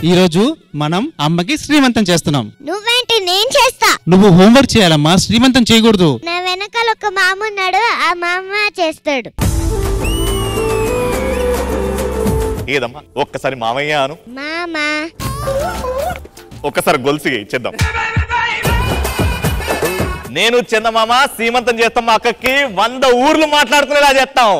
ఈ రోజు మనం అమ్మకి శ్రీమంతం చేస్తున్నాం. నువ్వేంటి? నేను చేస్తా. నువ్వు హోంవర్క్ చేయాలమ్మా, శ్రీమంతం చేయకూడదు. నా వెనకాల ఒక మామ ఉన్నాడు, ఆ మామ చేస్తాడు. ఏదమ్మా ఒక్కసారి మామయ్య అను. మామా. ఒక్కసారి గొలుసు ఇచ్చేద్దాం. నేను చందమామ శ్రీమంతం చేస్తాం. మా అక్కకి 100 ఊర్లు మాట్లాడుకునేలా చేస్తాం.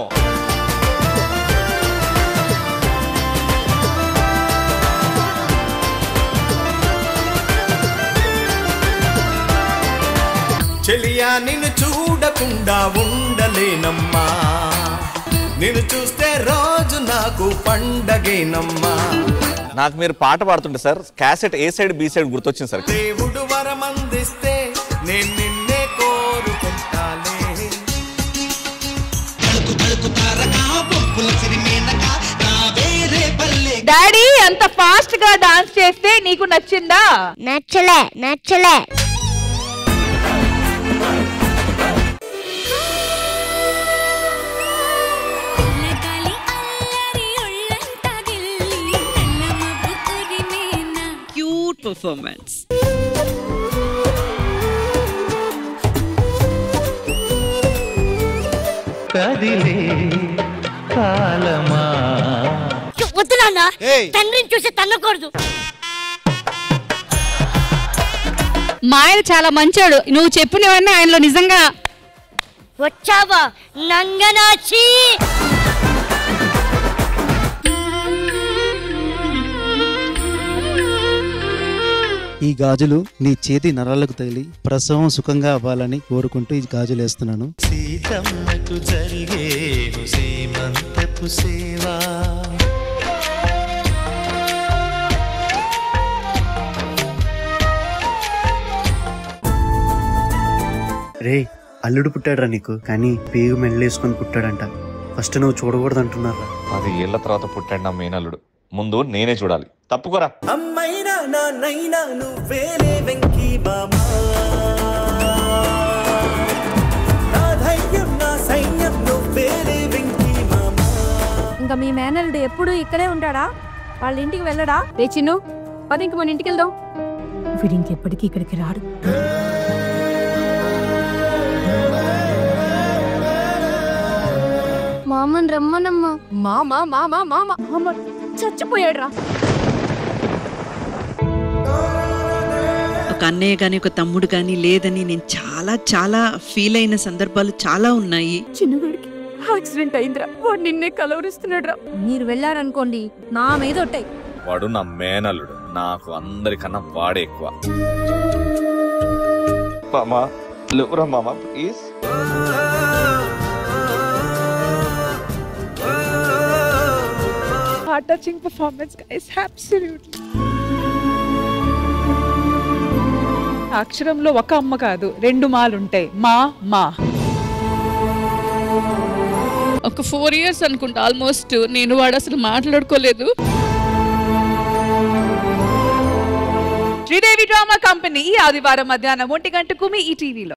చెలియా నిన్ను చూడకుండా ఉండలేనమ్మా, నిన్ను చూస్తే రోజు నాకు పండగేనమ్మా. నాకు మీరు పాట పాడుతుంటే సార్ క్యాసెట్ ఏ సైడ్ బి సైడ్ గుర్తొచ్చింది సార్. దేవుడు వరమందిస్తే నేను నిన్నే కోరుకుంటానే. డాడీ అంత ఫాస్ట్ గా డాన్స్ చేస్తే నీకు నచ్చిందా? నచ్చలే నచ్చలే. Cute performance. కదిలే కాలమా వద్దు నాన్న, తండ్రిని చూసి తన్నకూడదు. మా ఆయన చాలా మంచోడు, నువ్వు చెప్పినవన్నీ ఆయనలో నిజంగా. వచ్చావా నంగనాచి? ఈ గాజులు నీ చేతి నరాలకు తగిలి ప్రసవం సుఖంగా అవ్వాలని కోరుకుంటూ ఈ గాజులు వేస్తున్నాను. సీతమ్మకు జరిగేను సీమంతపు సేవా. రే అల్లుడు పుట్టాడురా నీకు, కానీ పేగు మెళ్ళేసుకొని పుట్టాడంట. ఫస్ట్ నువ్వు చూడకూడదు అంటున్నారా? 10 ఏళ్ల తర్వాత పుట్టాడు నా మేనల్లుడు, ముందు నేనే చూడాలి. తప్పుకోరా. అమ్మైనా నాన్నైనా నువ్వేలే వెంకీ బామా, నా ధైర్యం నా సైన్యం నువ్వేలే వెంకీ మామా. ఇంకా మీ మేనల్లుడు ఎప్పుడు ఇక్కడే ఉంటాడా? వాళ్ళ ఇంటికి వెళ్ళడా? రే చిన్ను, పది ఇంక మన ఇంటికి వెళ్దాం. వీడి ఇంకెప్పటికీ ఇక్కడికి రాడు. మామని రమ్మనమ్మా. మామా మామా మామా మామ చచ్చిపోయాడు రా. ఒక అన్నయ్య గాని ఒక తమ్ముడు గాని లేదని నేను చాలా చాలా ఫీల్ అయిన సందర్భాలు చాలా ఉన్నాయి. చిన్నగాడికి యాక్సిడెంట్ అయిందిరా, వాడు నిన్నే కలవరిస్తున్నాడు రా. మీరు వెళ్ళారనుకోండి నా మీద ఒట్టాయి. వాడు నా మేనల్లుడు, నాకు అందరికన్నా వాడే ఎక్కువ. మామా లేవురా మామా please. Heart touching performance guys, absolutely. అక్షరంలో ఒక అమ్మ కాదు 2 మాలుంటాయి. మా మా ఒక 4 years అనుకుంటా ఆల్మోస్ట్ నేను వాడు అసలు మాట్లాడుకోలేదు. శ్రీదేవి డ్రామా కంపెనీ ఈ ఆదివారం మధ్యాహ్నం 1 గంటకు మీ ఈ టీవీలో.